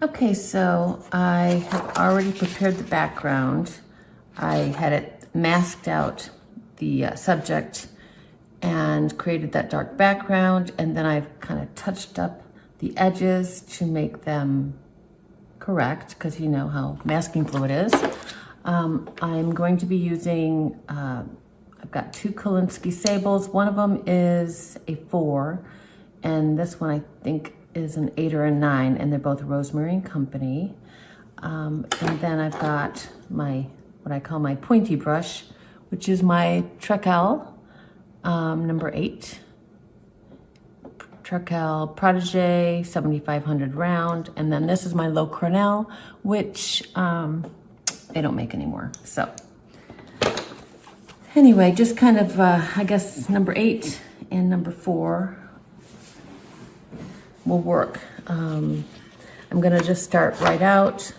Okay, so I have already prepared the background. I had it masked out the subject and created that dark background, and then I've kind of touched up the edges to make them correct, because you know how masking fluid is. I'm going to be using, I've got two Kolinsky Sables. One of them is a 4, and this one I think is an 8 or a 9, and they're both Rosemary and Company. And then I've got my, what I call my pointy brush, which is my Trekell number 8. Trekell Protege 7500 round. And then this is my low Cornell, which they don't make anymore. So anyway, just kind of, I guess number 8 and number 4 will work. I'm gonna just start right out,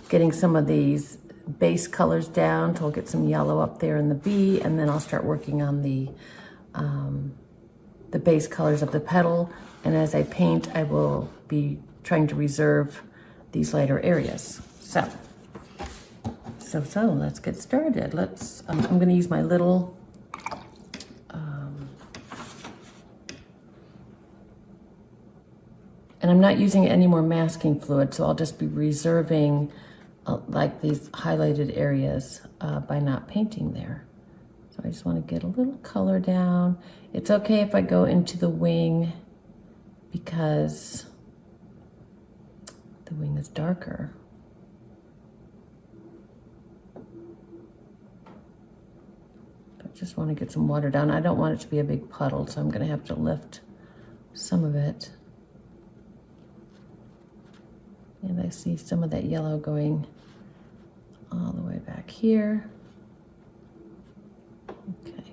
getting some of these base colors down, so I'll get some yellow up there in the B, and then I'll start working on the base colors of the petal. And as I paint, I will be trying to reserve these lighter areas. So let's get started. I'm gonna use my little and I'm not using any more masking fluid, so I'll just be reserving like these highlighted areas by not painting there. So I just want to get a little color down. It's okay if I go into the wing because the wing is darker. I just want to get some water down. I don't want it to be a big puddle, so I'm going to have to lift some of it. And I see some of that yellow going all the way back here. Okay.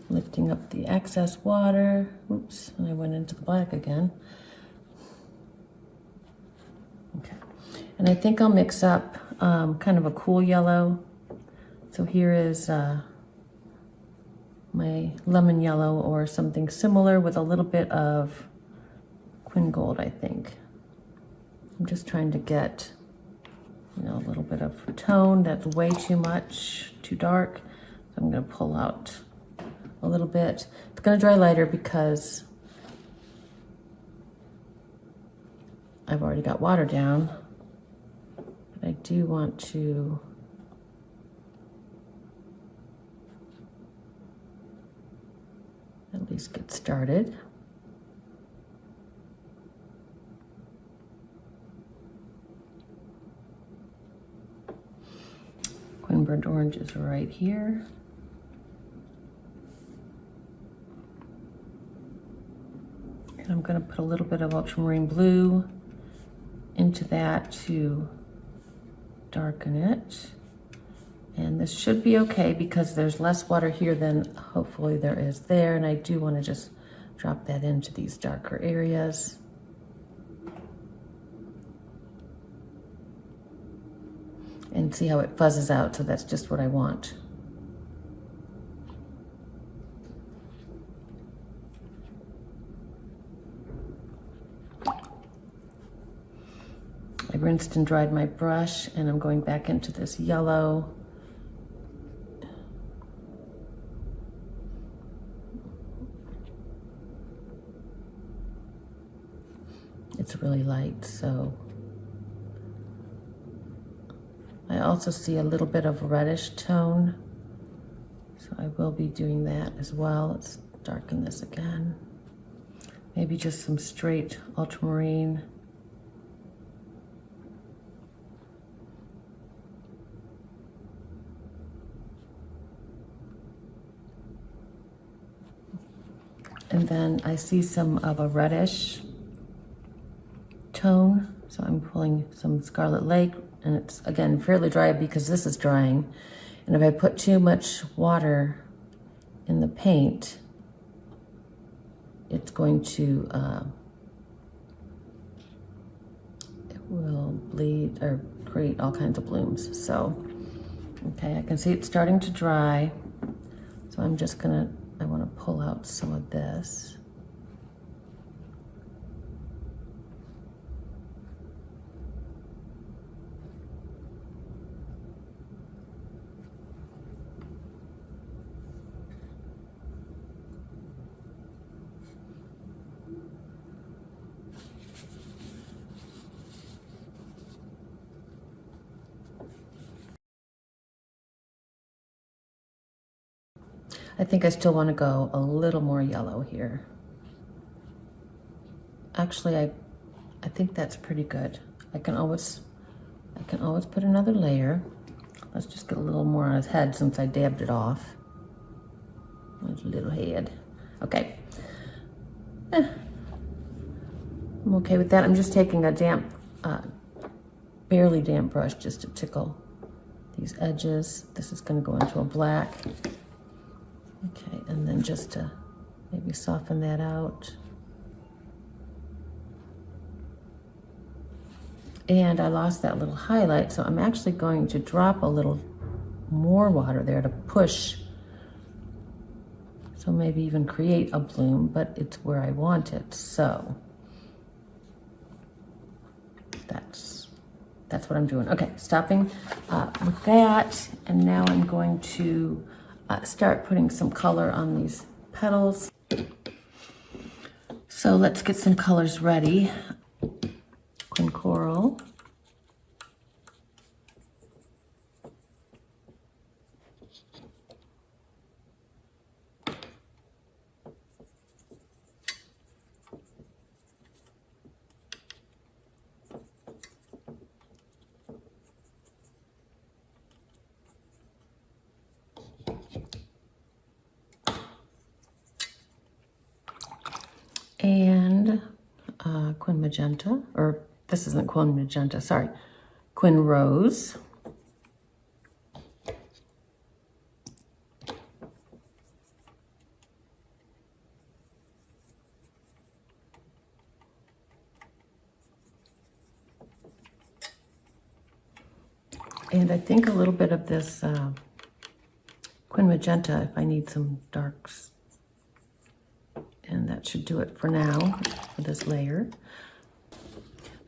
Lifting up the excess water. Oops, and I went into the black again. Okay. And I think I'll mix up kind of a cool yellow. So here is my lemon yellow or something similar with a little bit of Quin Gold, I think. I'm just trying to get, you know, a little bit of tone. That's way too much, too dark. So I'm going to pull out a little bit. It's going to dry lighter because I've already got water down. But I do want to at least get started. Burnt orange is right here. And I'm going to put a little bit of ultramarine blue into that to darken it. And this should be okay because there's less water here than hopefully there is there. And I do want to just drop that into these darker areas. And see how it fuzzes out, so that's just what I want. I rinsed and dried my brush, and I'm going back into this yellow. It's really light, so I also see a little bit of reddish tone, so I will be doing that as well. Let's darken this again. Maybe just some straight ultramarine. And then I see some of a reddish tone, so I'm pulling some Scarlet Lake. And it's, again, fairly dry because this is drying. And if I put too much water in the paint, it's going to, it will bleed or create all kinds of blooms. So, okay, I can see it's starting to dry. So I'm just gonna, I wanna pull out some of this. I think I still want to go a little more yellow here. Actually, I think that's pretty good. I can always put another layer. Let's just get a little more on his head since I dabbed it off. His little head. Okay. I'm okay with that. I'm just taking a damp, barely damp brush just to tickle these edges. This is going to go into a black. Okay, and then just to maybe soften that out. And I lost that little highlight, so I'm actually going to drop a little more water there to push. So maybe even create a bloom, but it's where I want it. So that's what I'm doing. Okay, stopping with that, and now I'm going to start putting some color on these petals. So let's get some colors ready. Quin coral. And Quin magenta, or this isn't Quin magenta, sorry, Quin rose. And I think a little bit of this Quin magenta if I need some darks. And that should do it for now, for this layer. So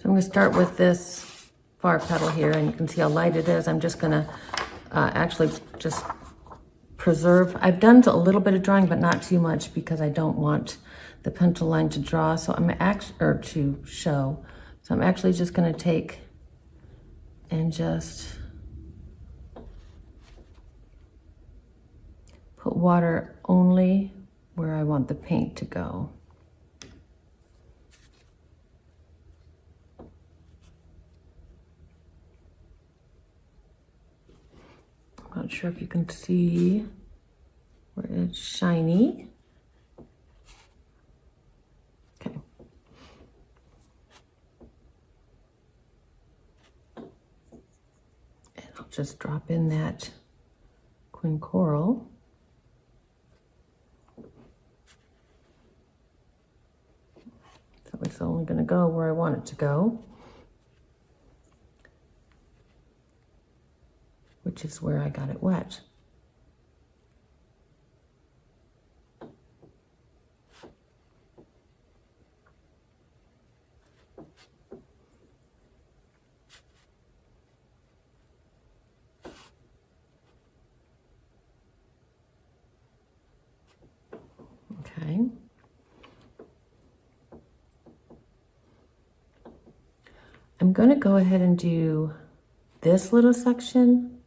I'm going to start with this far petal here, and you can see how light it is. I'm just going to actually just preserve. I've done a little bit of drawing, but not too much because I don't want the pencil line to draw. So I'm to show. So I'm actually just going to take and just put water only where I want the paint to go. I'm not sure if you can see where it's shiny. Okay. And I'll just drop in that Quin coral. So it's only going to go where I want it to go, which is where I got it wet. Okay. I'm going to go ahead and do this little section,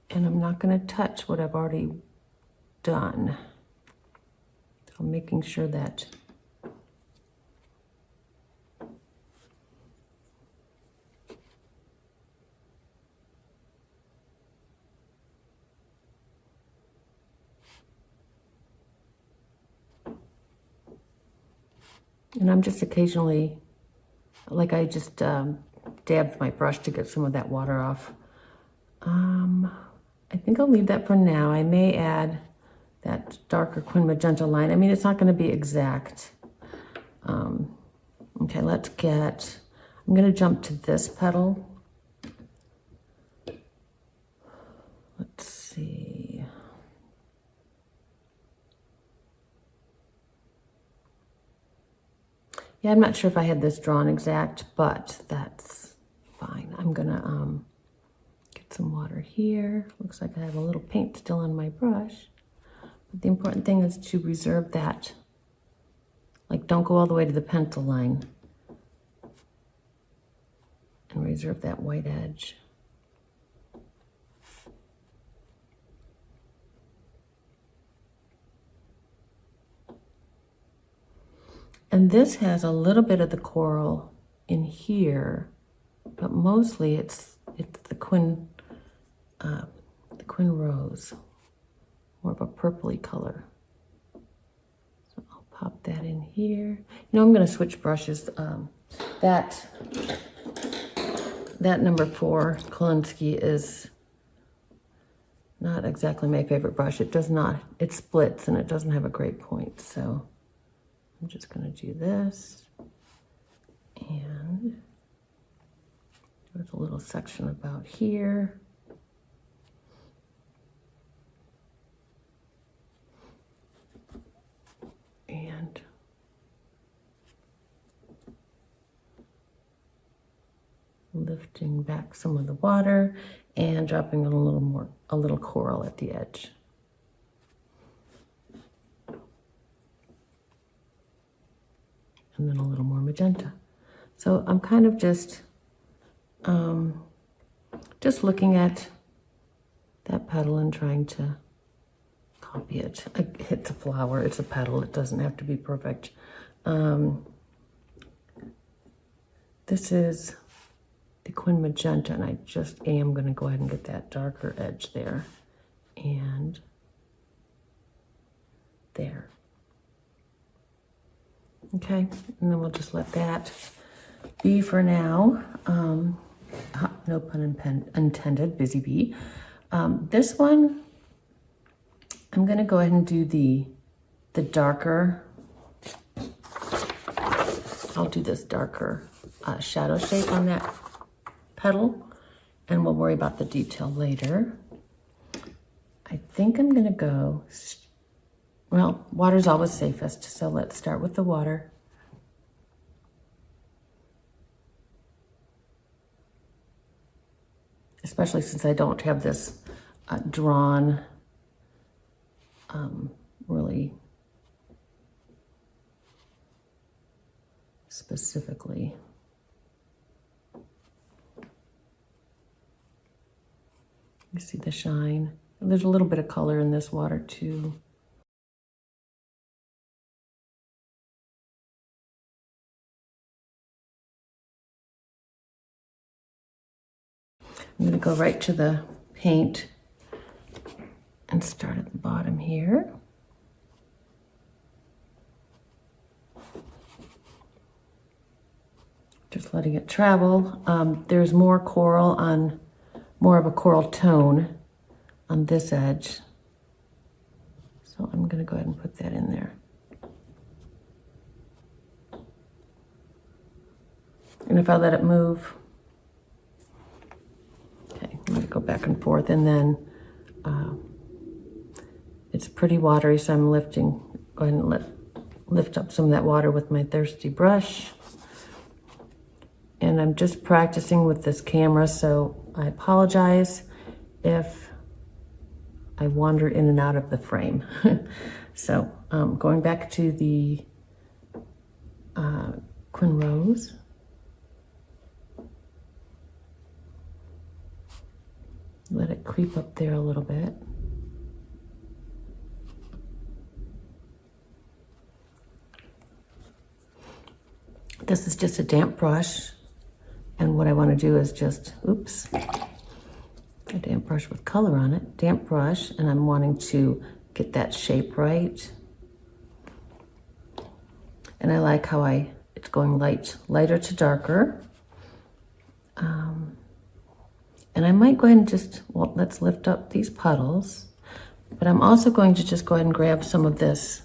and I'm not going to touch what I've already done. I'm making sure that and I'm just occasionally, like I just dabbed my brush to get some of that water off. I think I'll leave that for now. I may add that darker Quin magenta line. I mean, it's not going to be exact. Okay, I'm going to jump to this petal. Let's see. Yeah, I'm not sure if I had this drawn exact, but that's fine. I'm gonna get some water here. Looks like I have a little paint still on my brush. But the important thing is to reserve that. Like, don't go all the way to the pencil line. And reserve that white edge. And this has a little bit of the coral in here, but mostly it's the Quin Rose, more of a purpley color. So I'll pop that in here. You know, I'm going to switch brushes. That number 4 Kolinsky is not exactly my favorite brush. It splits and it doesn't have a great point. So I'm just going to do this. And there's a little section about here. And lifting back some of the water and dropping a little coral at the edge. And then a little more magenta. So I'm kind of just looking at that petal and trying to copy it. It's a flower, it's a petal, it doesn't have to be perfect. This is the Quin Magenta, and I just am going to go ahead and get that darker edge there and there. Okay, and then we'll just let that be for now. No pun intended, busy bee. This one, I'm going to go ahead and do the darker. I'll do this darker shadow shape on that petal, and we'll worry about the detail later. I think I'm going to go, well, water's always safest, so let's start with the water. Especially since I don't have this drawn really specifically. You see the shine. There's a little bit of color in this water too. I'm going to go right to the paint and start at the bottom here. Just letting it travel. There's more coral on, more of a coral tone on this edge. So I'm going to go ahead and put that in there. And if I let it move, okay, I'm going to go back and forth, and then it's pretty watery, so I'm go ahead and lift up some of that water with my thirsty brush. And I'm just practicing with this camera, so I apologize if I wander in and out of the frame. So going back to the Quin Rose. Let it creep up there a little bit. This is just a damp brush. And what I want to do is just, oops, a damp brush with color on it, damp brush, and I'm wanting to get that shape right. And I like how it's going lighter to darker. And I might go ahead and just, well, let's lift up these puddles, but I'm also going to just go ahead and grab some of this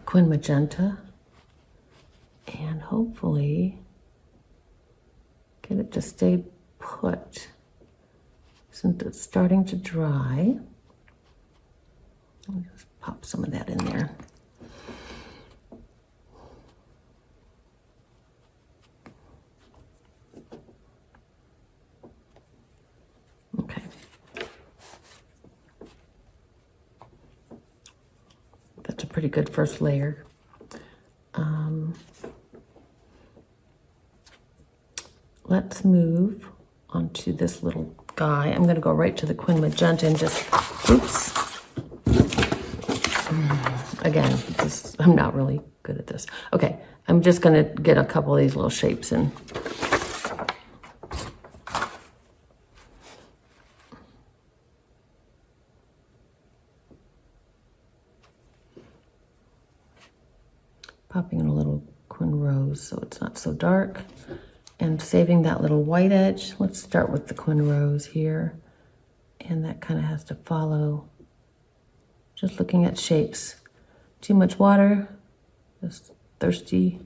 Quin Magenta and hopefully get it to stay put. Since it's starting to dry, I'll just pop some of that in there. Okay. That's a pretty good first layer. Let's move onto this little guy. I'm going to go right to the Quin Magenta and just, oops. Again, I'm not really good at this. Okay, I'm just gonna get a couple of these little shapes in. Popping in a little Quin Rose so it's not so dark. And saving that little white edge. Let's start with the Quin Rose here. And that kind of has to follow. Just looking at shapes. Too much water, just thirsty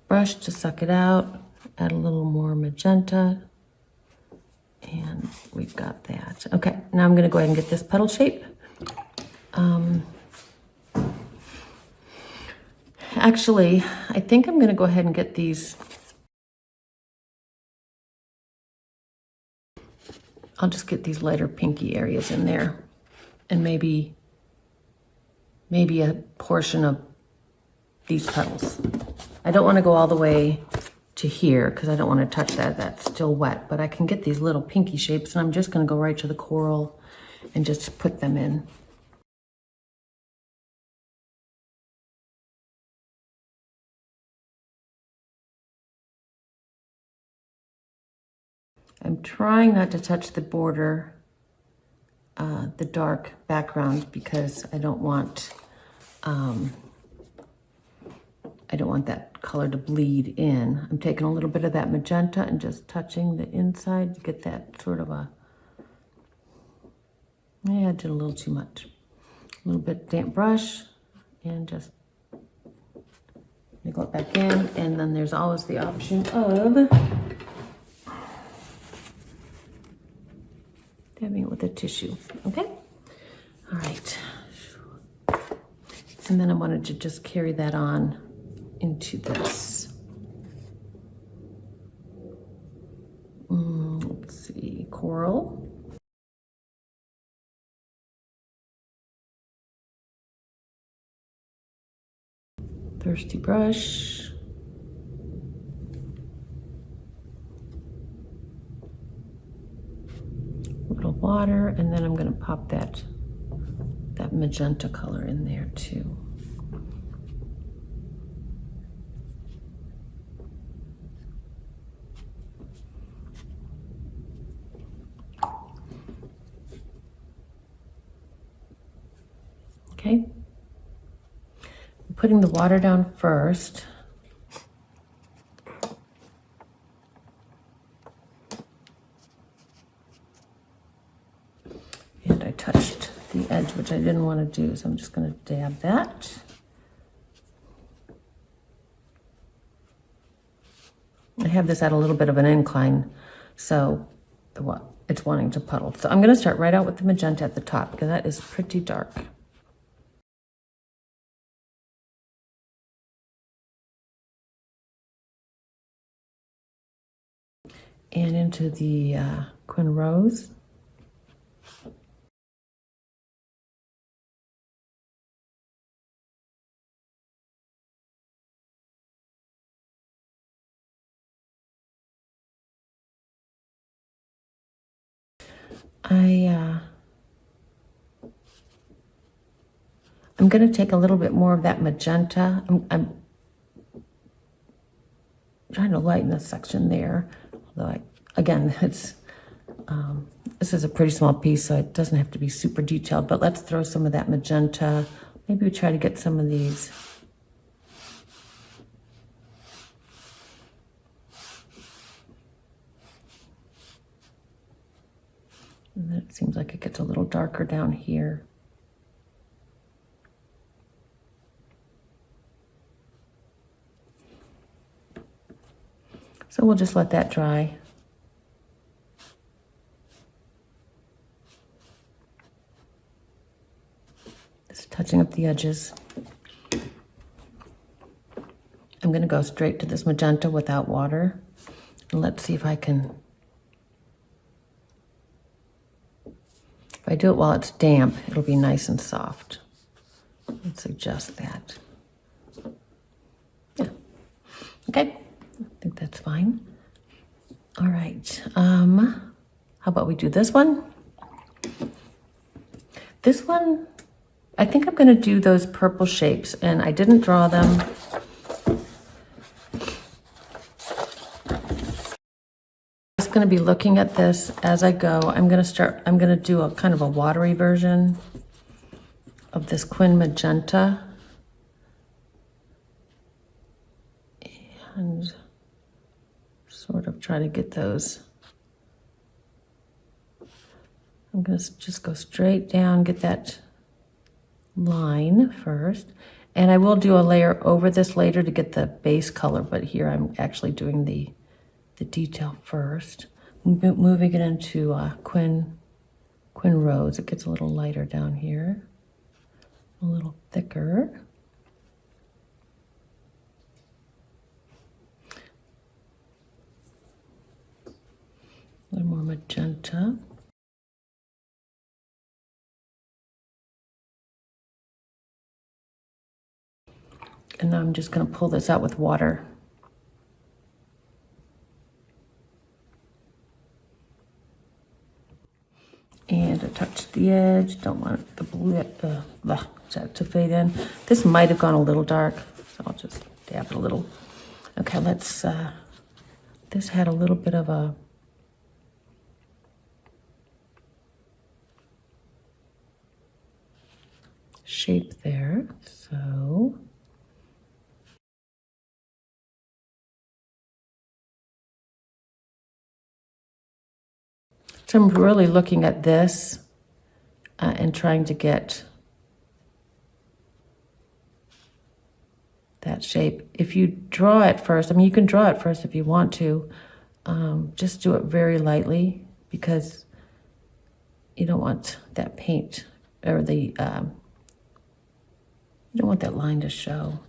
brush to suck it out. Add a little more magenta. And we've got that. Okay, now I'm gonna go ahead and get this petal shape. Actually, I think I'm gonna go ahead and get these. I'll just get these lighter pinky areas in there. And maybe a portion of these petals. I don't want to go all the way to here because I don't want to touch that. That's still wet, but I can get these little pinky shapes and I'm just going to go right to the coral and just put them in. I'm trying not to touch the border, the dark background, because I don't want that color to bleed in. I'm taking a little bit of that magenta and just touching the inside to get that sort of a, yeah, I did a little too much. A little bit damp brush and just wiggle it back in. And then there's always the option of dabbing it with a tissue, okay? All right. And then I wanted to just carry that on into this. Let's see, coral. Thirsty brush. Little water, and then I'm going to pop that magenta color in there too. Okay. I'm putting the water down first. And I touched the edge, which I didn't want to do, so I'm just going to dab that. I have this at a little bit of an incline, so it's wanting to puddle. So I'm going to start right out with the magenta at the top because that is pretty dark. And into the Quin Rose. I'm going to take a little bit more of that magenta. I'm trying to lighten this section there. Although again, this is a pretty small piece, so it doesn't have to be super detailed, but let's throw some of that magenta. Maybe we try to get some of these. And then it seems like it gets a little darker down here. So we'll just let that dry. Just touching up the edges. I'm going to go straight to this magenta without water. And let's see if I can... If I do it while it's damp, it'll be nice and soft. Let's adjust that. Yeah. Okay. I think that's fine. All right. How about we do this one? This one, I think I'm gonna do those purple shapes, and I didn't draw them. Just gonna be looking at this as I go. I'm gonna do a kind of a watery version of this Quin Magenta. And sort of try to get those. I'm gonna just go straight down, get that line first. And I will do a layer over this later to get the base color, but here I'm actually doing the detail first. Moving it into Quin Rose. It gets a little lighter down here, a little thicker. A little more magenta. And now I'm just going to pull this out with water. And I touched the edge. Don't want the blue to fade in. This might have gone a little dark, so I'll just dab it a little. Okay, let's. This had a little bit of a shape there, so. So I'm really looking at this and trying to get that shape. If you draw it first, I mean, you can draw it first if you want to. Just do it very lightly because you don't want that paint or you don't want that line to show.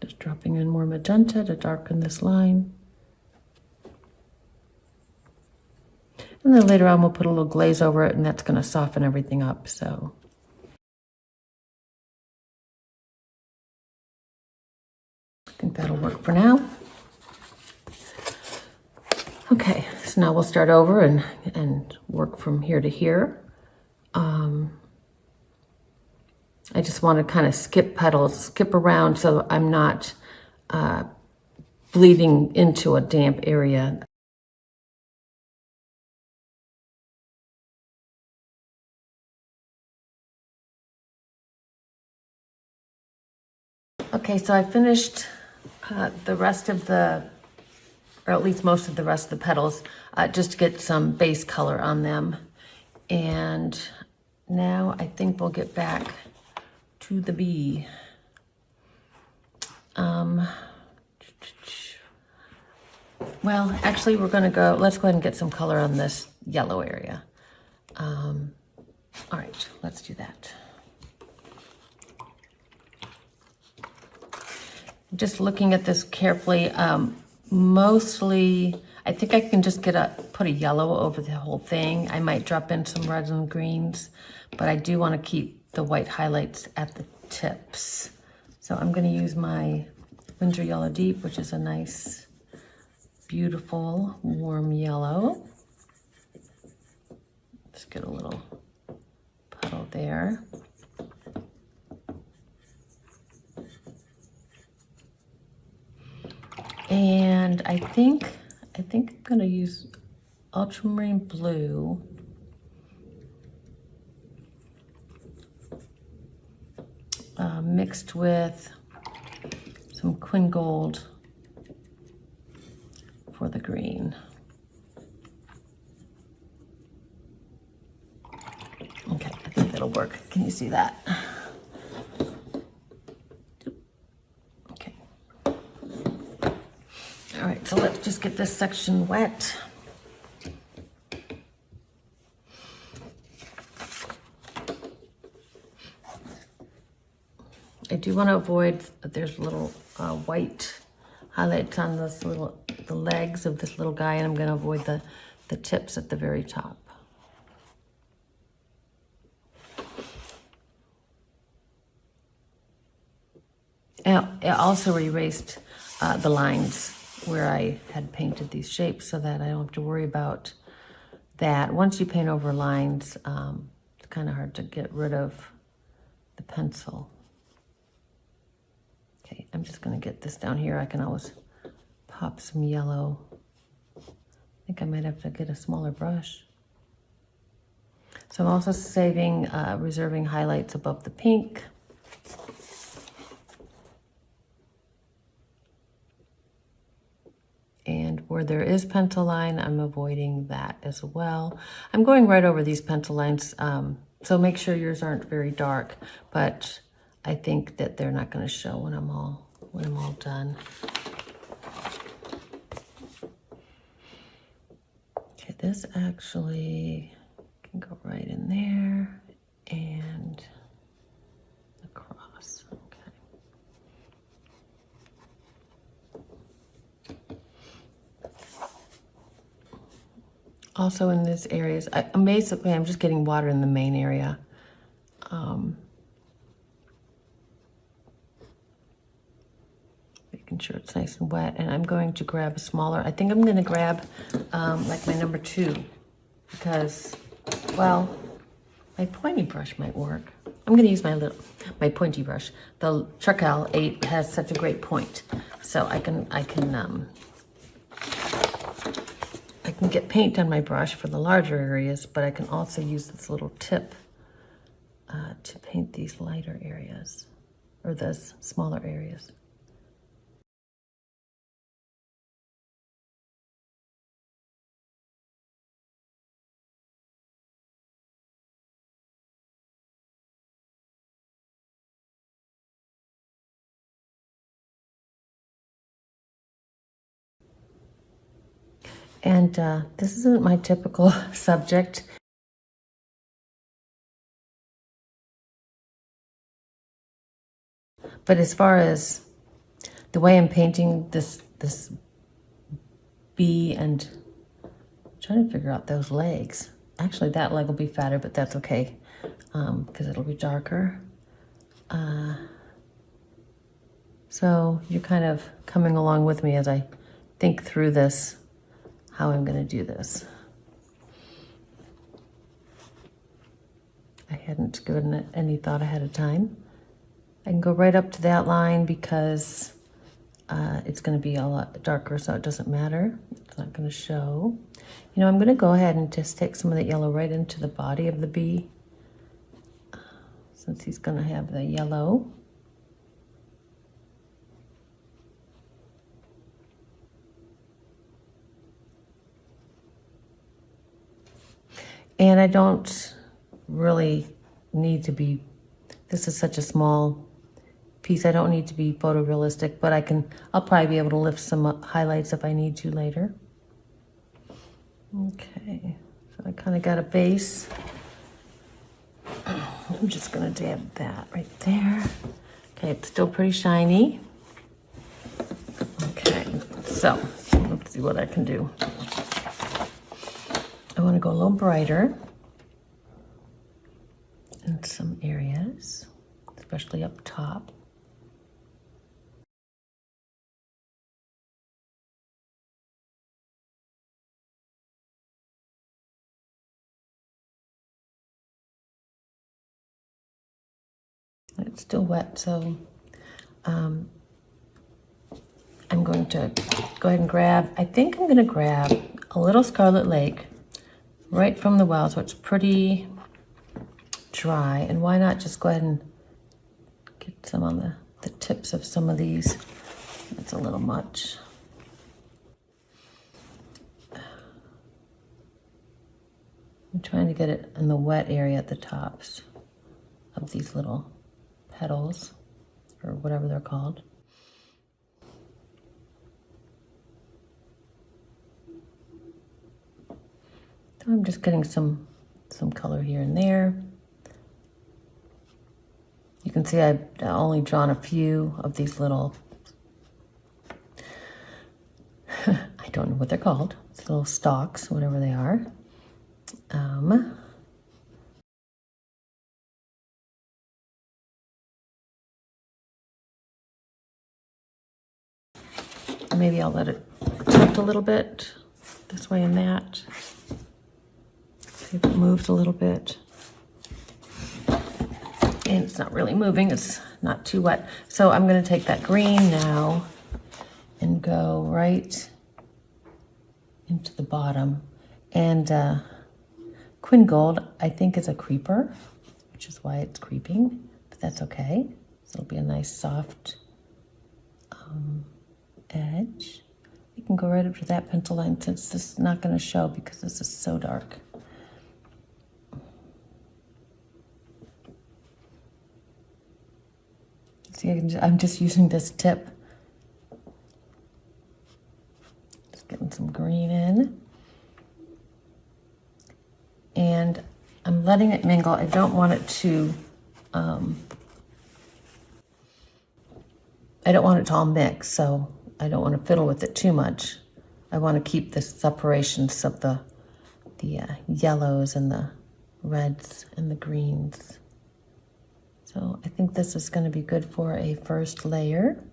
Just dropping in more magenta to darken this line. And then later on we'll put a little glaze over it, and that's going to soften everything up. So I think that'll work for now. Okay, so now we'll start over and work from here to here. I just want to kind of skip petals, skip around so I'm not bleeding into a damp area. Okay, so I finished the rest of or at least most of the rest of the petals, just to get some base color on them. And now I think we'll get back to the bee. Well, actually let's go ahead and get some color on this yellow area. All right, let's do that. Just looking at this carefully, mostly, I think I can just put a yellow over the whole thing. I might drop in some reds and greens, but I do want to keep the white highlights at the tips. So I'm going to use my Windsor Yellow Deep, which is a nice, beautiful, warm yellow. Just get a little puddle there. And I think I'm going to use ultramarine blue. Mixed with some Quin Gold for the green. Okay, I think that'll work. Can you see that? Okay. All right, so let's just get this section wet. I do want to avoid that there's little white highlights on the legs of this little guy, and I'm going to avoid the tips at the very top. And I also erased the lines where I had painted these shapes so that I don't have to worry about that. Once you paint over lines, it's kind of hard to get rid of the pencil. Okay, I'm just going to get this down here. I can always pop some yellow. I think I might have to get a smaller brush. So I'm also reserving highlights above the pink. And where there is pencil line, I'm avoiding that as well. I'm going right over these pencil lines, so make sure yours aren't very dark, but I think that they're not going to show when I'm all done. Okay, this actually can go right in there and across. Okay. Also in these areas, I'm just getting water in the main area. Making sure it's nice and wet, and I'm going to grab a smaller, I think I'm going to grab like my number 2, because, well, my pointy brush might work. I'm going to use my pointy brush. The Watercolor 8 has such a great point, so I can get paint on my brush for the larger areas, but I can also use this little tip to paint these lighter areas, or those smaller areas. And this isn't my typical subject. But as far as the way I'm painting this bee, and I'm trying to figure out those legs. Actually, that leg will be fatter, but that's okay, because it'll be darker. So you're kind of coming along with me as I think through this, how I'm going to do this. I hadn't given it any thought ahead of time. I can go right up to that line because it's going to be a lot darker, so it doesn't matter. It's not going to show. You know, I'm going to go ahead and just take some of the yellow right into the body of the bee, since he's going to have the yellow. And I don't really need to be, this is such a small piece, I don't need to be photorealistic, but I'll probably be able to lift some highlights if I need to later. Okay, so I kind of got a base. I'm just gonna dab that right there. Okay, it's still pretty shiny. Okay, so let's see what I can do. I want to go a little brighter in some areas, especially up top. It's still wet, so I'm going to go ahead and grab, I think I'm going to grab a little Scarlet Lake right from the well, so it's pretty dry. And why not just go ahead and get some on the tips of some of these. That's a little much. I'm trying to get it in the wet area at the tops of these little petals, or whatever they're called. So I'm just getting some color here and there. You can see I've only drawn a few of these little, I don't know what they're called, it's little stalks, whatever they are. Maybe I'll let it tilt a little bit this way and that. See if it moves a little bit. And it's not really moving, it's not too wet. So I'm gonna take that green now and go right into the bottom. And Quin Gold, I think, is a creeper, which is why it's creeping, but that's okay. So it'll be a nice soft edge. You can go right up to that pencil line since this is not gonna show because this is so dark. See, I'm just using this tip. Just getting some green in. And I'm letting it mingle. I don't want it to, I don't want it to all mix, so I don't want to fiddle with it too much. I want to keep the separations of the yellows and the reds and the greens. So I think this is going to be good for a first layer.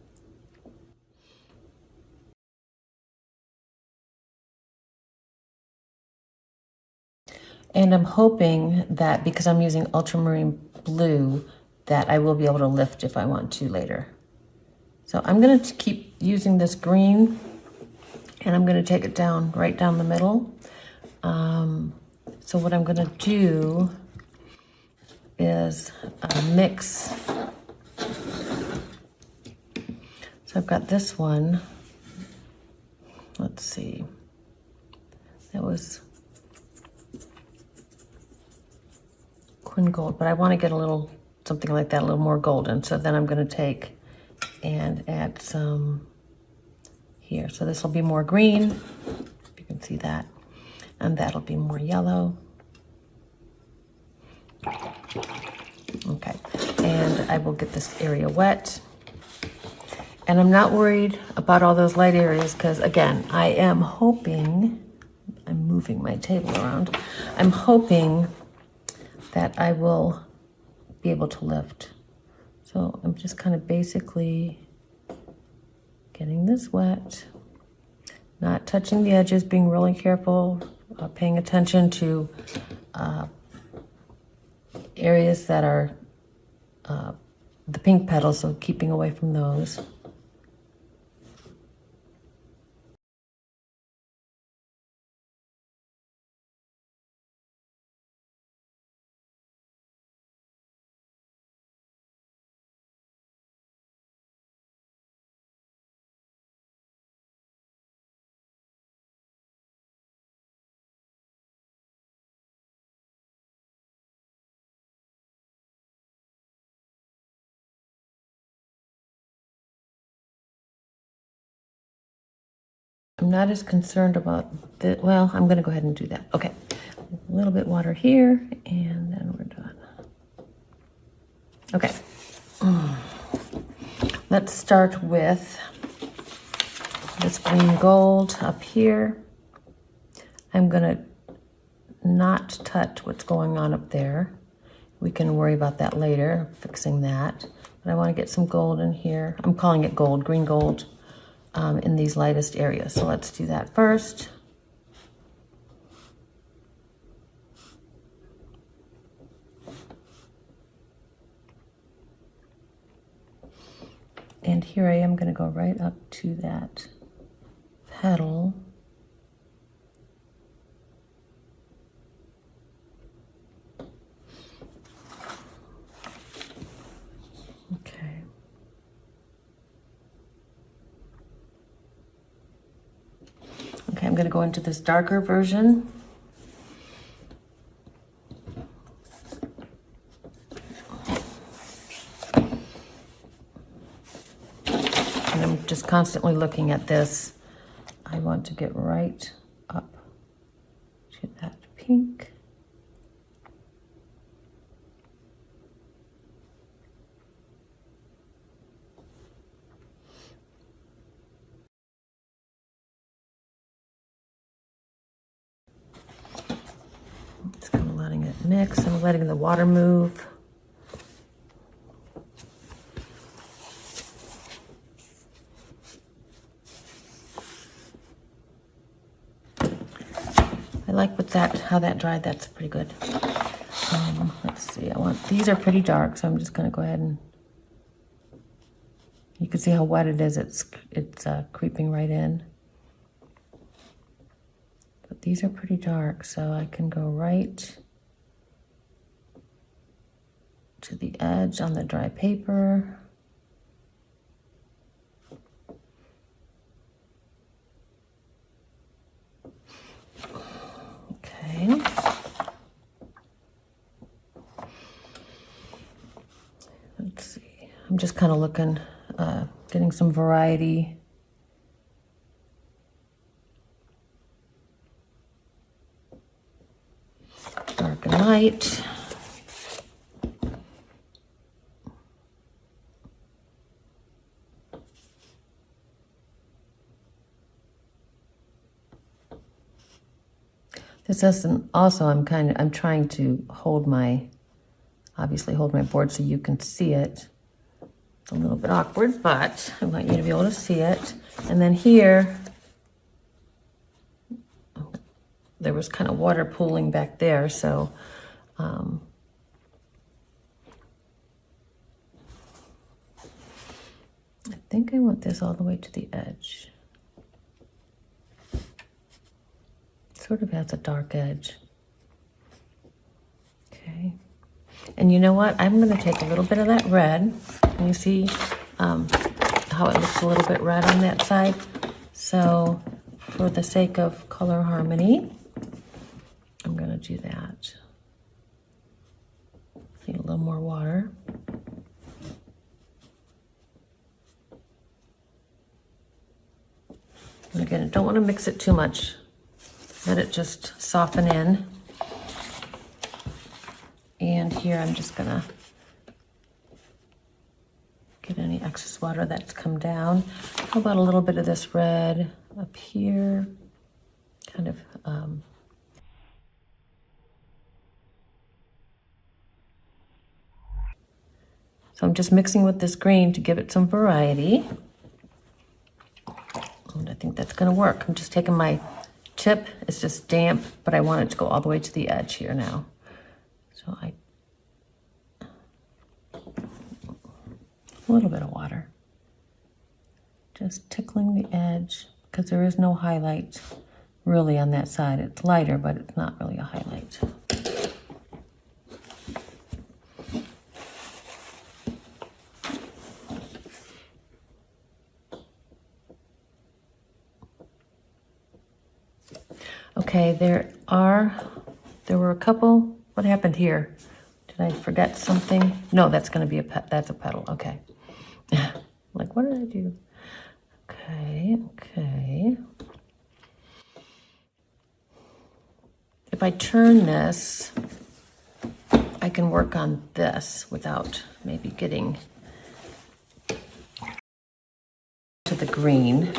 And I'm hoping that because I'm using ultramarine blue, that I will be able to lift if I want to later. So I'm going to keep using this green, and I'm going to take it down, right down the middle. So what I'm going to do is mix. So I've got this one. Let's see. That was Quin Gold, but I want to get a little, something like that, a little more golden. So then I'm going to take and add some here. So this will be more green, you can see that, and that'll be more yellow. Okay, and I will get this area wet. And I'm not worried about all those light areas because, again, I am hoping, I'm moving my table around, I'm hoping that I will be able to lift. So I'm just kind of basically getting this wet, not touching the edges, being really careful, paying attention to areas that are the pink petals, so keeping away from those. I'm not as concerned about the, well, I'm gonna go ahead and do that. Okay, a little bit water here, and then we're done. Okay, let's start with this green gold up here. I'm gonna not touch what's going on up there. We can worry about that later, fixing that. But I wanna get some gold in here. I'm calling it gold, green gold. In these lightest areas. So let's do that first. And here I am going to go right up to that petal. Okay. Okay, I'm going to go into this darker version. And I'm just constantly looking at this. I want to get right up to that pink. Just kind of letting it mix and letting the water move. I like with that, how that dried, that's pretty good. Let's see, these are pretty dark, so I'm just gonna go ahead and, you can see how wet it is, it's creeping right in. But these are pretty dark, so I can go right to the edge on the dry paper. Okay. Let's see, I'm just kind of looking, getting some variety. Dark and light. This doesn't, also I'm trying to obviously hold my board so you can see it. It's a little bit awkward, but I want you to be able to see it. And then here, there was kind of water pooling back there, so I think I want this all the way to the edge. Sort of has a dark edge. Okay. And you know what? I'm going to take a little bit of that red. And you see how it looks a little bit red on that side? So for the sake of color harmony, I'm going to do that. Need a little more water. And again, I don't want to mix it too much. Let it just soften in. And here I'm just gonna get any excess water that's come down. How about a little bit of this red up here? Kind of, so I'm just mixing with this green to give it some variety. And I think that's gonna work. I'm just taking my tip, it's just damp, but I want it to go all the way to the edge here now. So a little bit of water. Just tickling the edge, because there is no highlight really on that side. It's lighter, but it's not really a highlight. Okay, there were a couple. What happened here? Did I forget something? No, that's going to be that's a petal. Okay. Like, what did I do? Okay. If I turn this, I can work on this without maybe getting to the green.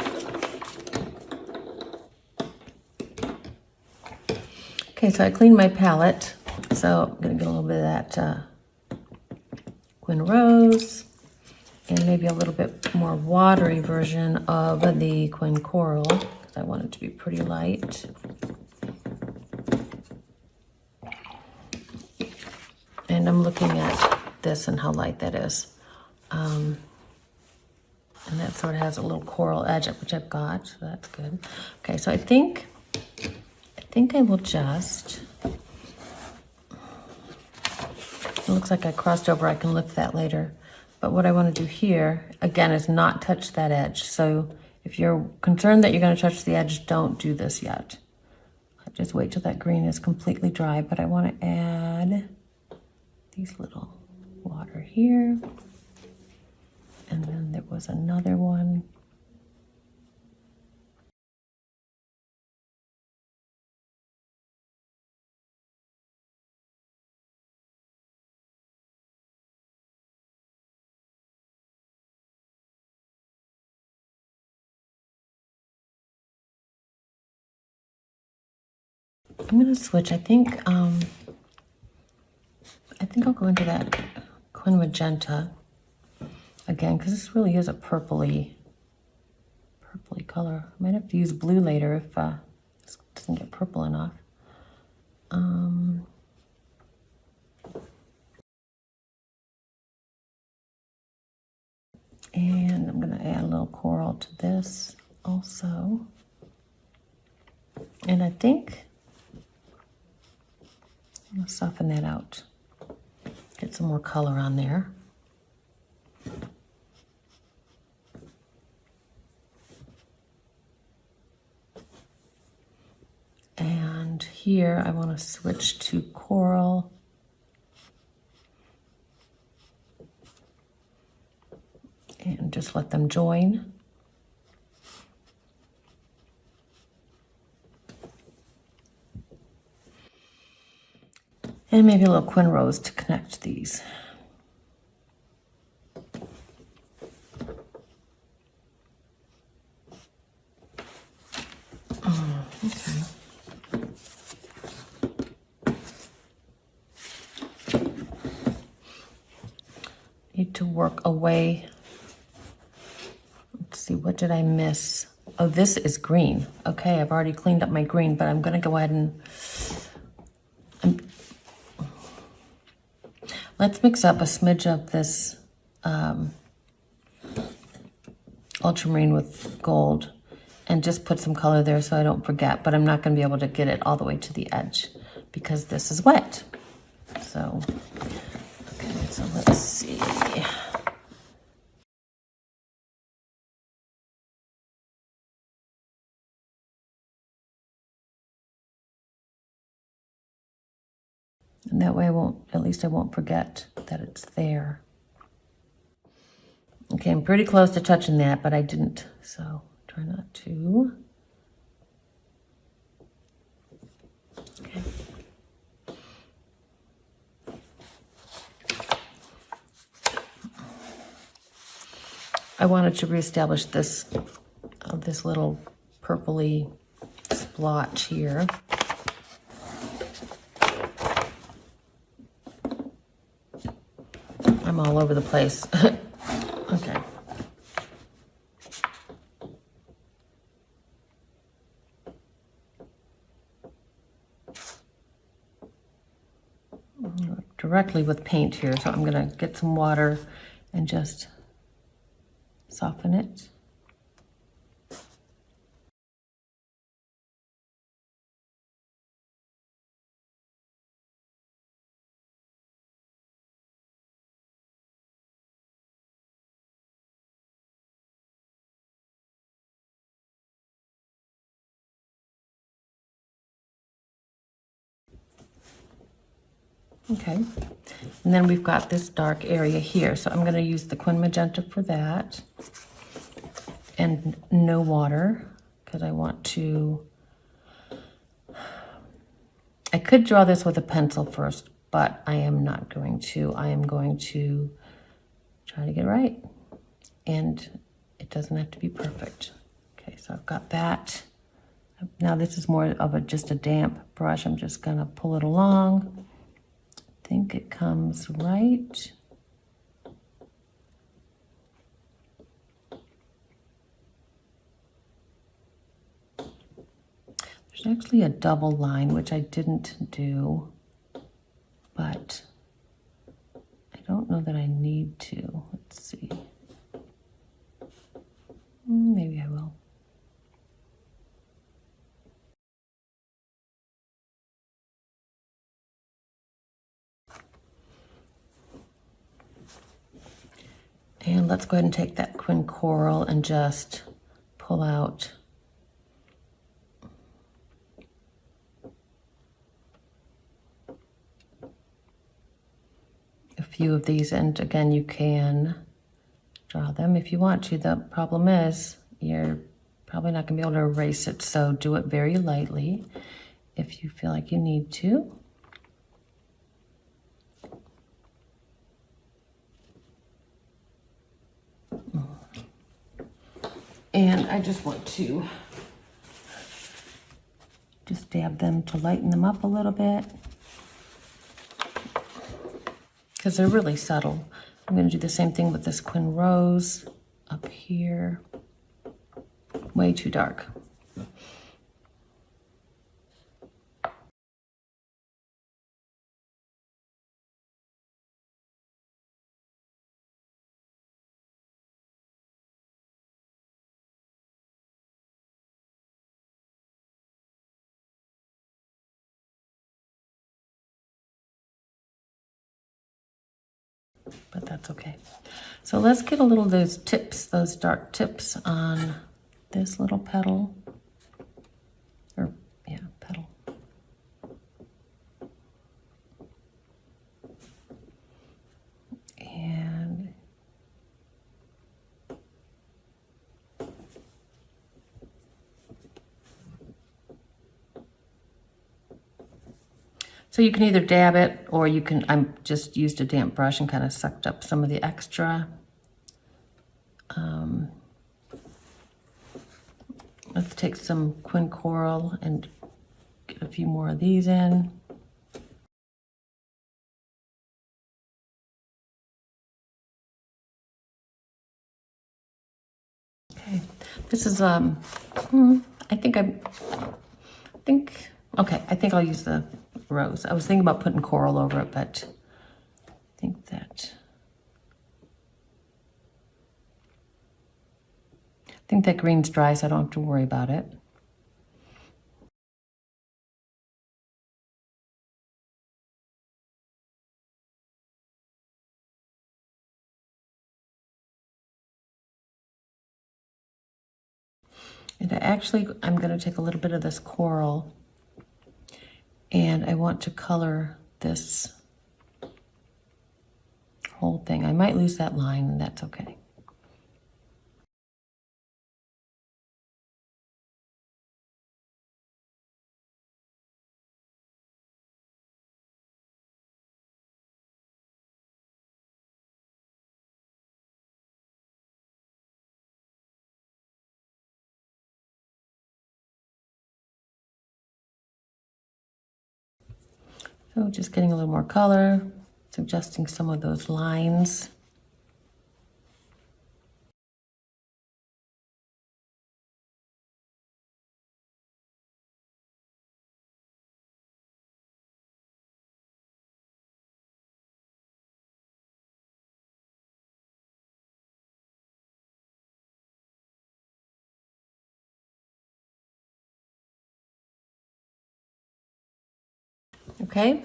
Okay, so I cleaned my palette. So I'm gonna get a little bit of that Quin Rose and maybe a little bit more watery version of the Quin Coral, because I want it to be pretty light. And I'm looking at this and how light that is. And that sort of has a little coral edge, which I've got, so that's good. Okay, so I think I will just, it looks like I crossed over, I can lift that later. But what I want to do here, again, is not touch that edge. So if you're concerned that you're going to touch the edge, don't do this yet. Just wait till that green is completely dry. But I want to add these little water here. And then there was another one. I'm gonna switch. I think I'll go into that Quin Magenta again, because this really is a purpley color. I might have to use blue later if this doesn't get purple enough. And I'm going to add a little coral to this also. And I think I'm going to soften that out. Get some more color on there. And here I want to switch to coral. And just let them join. And maybe a little quin rose to connect these. Okay. Need to work away. Let's see, what did I miss? Oh, this is green. Okay, I've already cleaned up my green, but I'm gonna go ahead and let's mix up a smidge of this ultramarine with gold and just put some color there so I don't forget, but I'm not gonna be able to get it all the way to the edge because this is wet. So, okay, so let's see. And that way at least I won't forget that it's there. Okay, I'm pretty close to touching that, but I didn't, so try not to. Okay. I wanted to reestablish this little purpley splotch here. I'm all over the place. Okay. Directly with paint here, so I'm gonna get some water and just soften it. Okay, and then we've got this dark area here, so I'm gonna use the Quin Magenta for that. And no water, because I want to, I could draw this with a pencil first, but I am not going to. I am going to try to get it right. And it doesn't have to be perfect. Okay, so I've got that. Now this is more of just a damp brush. I'm just gonna pull it along. I think it comes right. There's actually a double line, which I didn't do, but I don't know that I need to. Let's see. Maybe I will. And let's go ahead and take that Quin Coral and just pull out a few of these. And again, you can draw them if you want to. The problem is you're probably not gonna be able to erase it, so do it very lightly if you feel like you need to. And I just want to just dab them to lighten them up a little bit because they're really subtle. I'm going to do the same thing with this Quin Rose up here. Way too dark. but that's okay. So let's get a little of those tips, those dark tips on this little petal, or yeah, petal. And so you can either dab it, or you can, I'm just used a damp brush and kind of sucked up some of the extra. Let's take some Quin Coral and get a few more of these in. Okay, this is I think okay, I think I'll use the rose. I was thinking about putting coral over it, but I think that green's dry, so I don't have to worry about it. And I'm going to take a little bit of this coral, and I want to color this whole thing. I might lose that line, and that's okay. So just getting a little more color, suggesting some of those lines. Okay.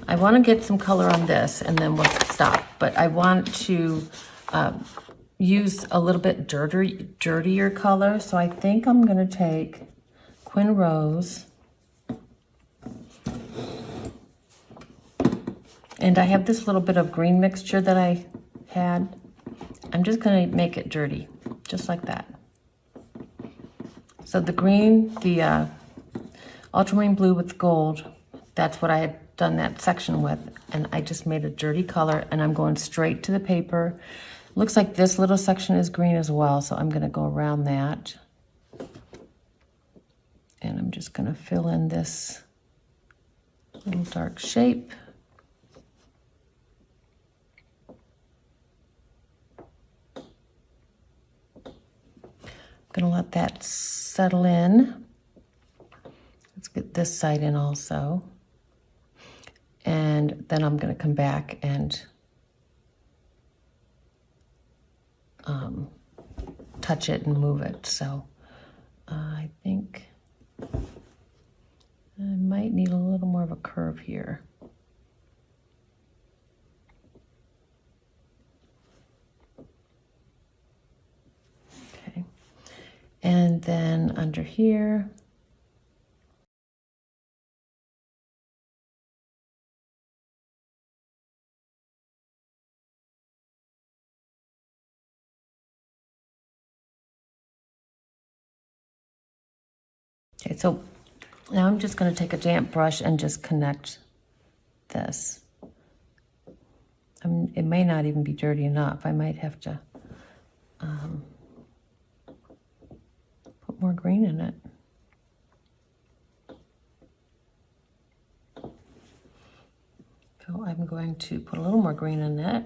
I want to get some color on this, and then we'll stop. But I want to use a little bit dirtier color. So I think I'm going to take Quin Rose. And I have this little bit of green mixture that I had. I'm just going to make it dirty, just like that. So the green, the ultramarine blue with gold, that's what I had done that section with, and I just made a dirty color, and I'm going straight to the paper. Looks like this little section is green as well, so I'm going to go around that, and I'm just going to fill in this little dark shape. I'm going to let that settle in. Let's get this side in also. And then I'm going to come back and touch it and move it. So I think I might need a little more of a curve here. Okay. And then under here, okay, so now I'm just going to take a damp brush and just connect this. It may not even be dirty enough. I might have to put more green in it. So I'm going to put a little more green in it.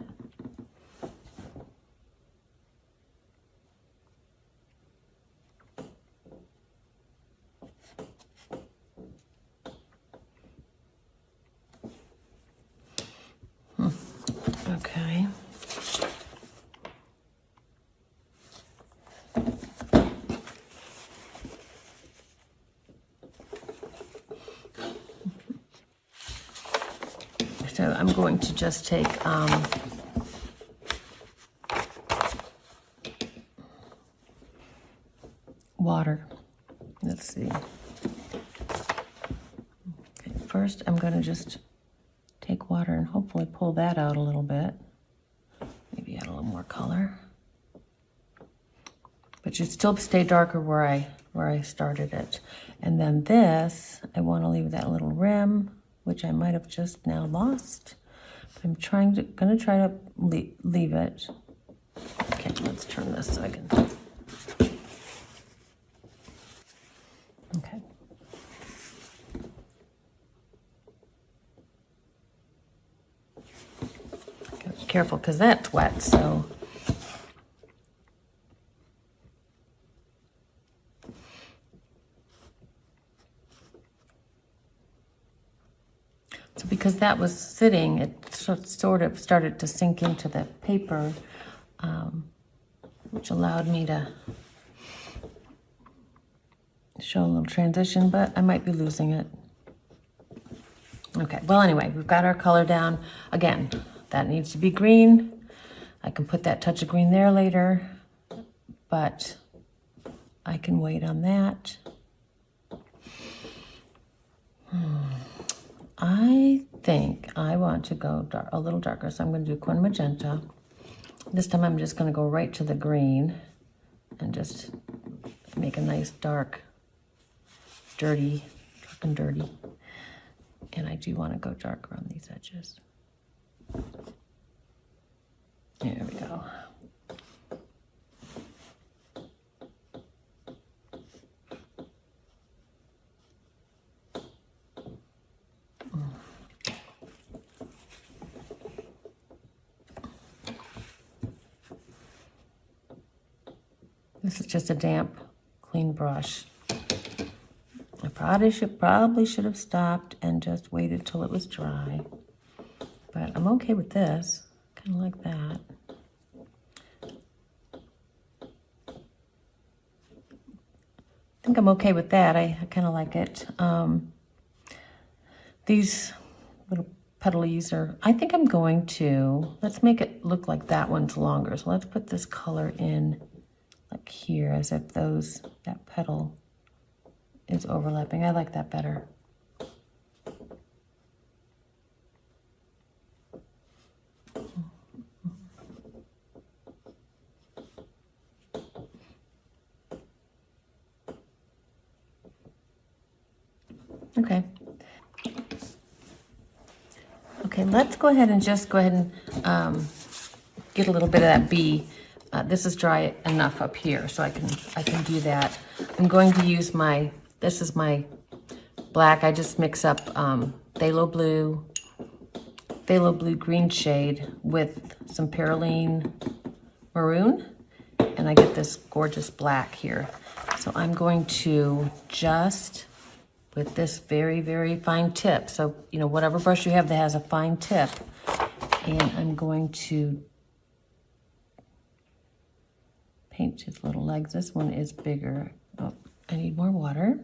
Okay. So I'm going to just take water. Let's see. Okay, first, I'm going to just take water and hopefully pull that out a little bit. Maybe add a little more color. But should still stay darker where I started it. And then this, I want to leave that little rim, which I might have just now lost. I'm gonna try to leave it. Okay, let's turn this so I can. Okay. Gotta be careful because that's wet, so. So because that was sitting, it sort of started to sink into the paper, which allowed me to show a little transition, but I might be losing it. Okay, well anyway, we've got our color down. Again, that needs to be green. I can put that touch of green there later, but I can wait on that. I think I want to go a little darker, so I'm going to do Quin Magenta. This time I'm just going to go right to the green and just make a nice dark and dirty. And I do want to go darker on these edges. There we go. This is just a damp, clean brush. I probably should have stopped and just waited till it was dry. But I'm okay with this, kind of like that. I think I'm okay with that. I kind of like it. These little petalies are, I think I'm going to, let's make it look like that one's longer. So let's put this color in like here, as if that petal is overlapping. I like that better. Okay. Okay, let's go ahead and get a little bit of that bee. This is dry enough up here, so I can do that. I'm going to use this is my black. I just mix up phthalo blue green shade with some Perylene maroon, and I get this gorgeous black here. So I'm going to just, with this very, very fine tip, so whatever brush you have that has a fine tip, and I'm going to paint his little legs. This one is bigger. Oh, I need more water.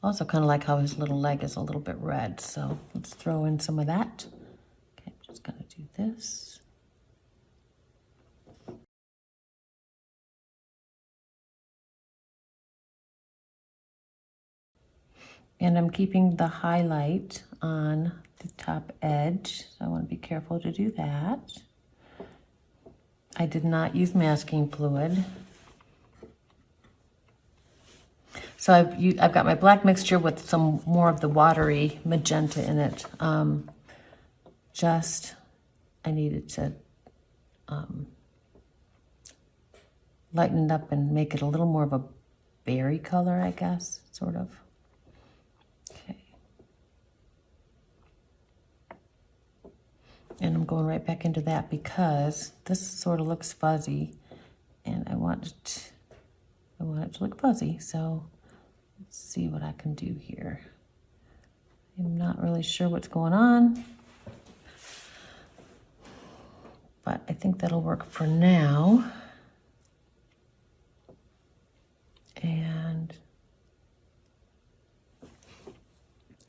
Also kind of like how his little leg is a little bit red, so let's throw in some of that. Okay, I'm just gonna do this. And I'm keeping the highlight on the top edge, so I want to be careful to do that. I did not use masking fluid. So I've got my black mixture with some more of the watery magenta in it. I needed to lighten it up and make it a little more of a berry color, I guess, sort of. Okay. And I'm going right back into that because this sort of looks fuzzy, and I want it to look fuzzy. So let's see what I can do here. I'm not really sure what's going on, but I think that'll work for now. And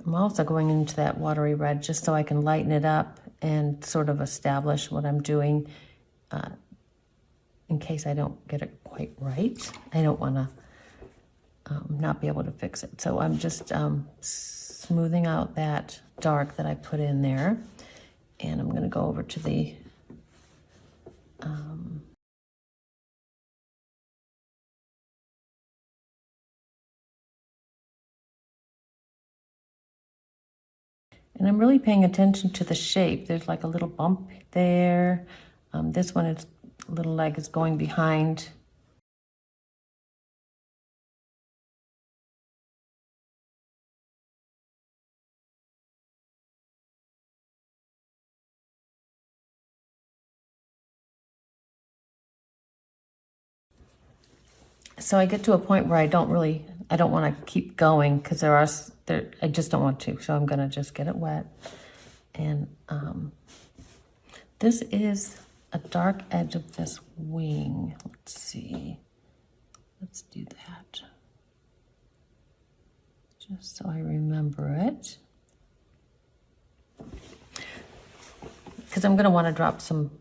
I'm I'm also going into that watery red just so I can lighten it up and sort of establish what I'm doing in case I don't get it quite right. I don't want to not be able to fix it. So I'm just smoothing out that dark that I put in there. And I'm going to go over to the and I'm really paying attention to the shape. There's like a little bump there. This one, its little leg is going behind. So I get to a point where I don't want to keep going because I just don't want to. So I'm going to just get it wet. And this is a dark edge of this wing. Let's see. Let's do that. Just so I remember it. Because I'm going to want to drop some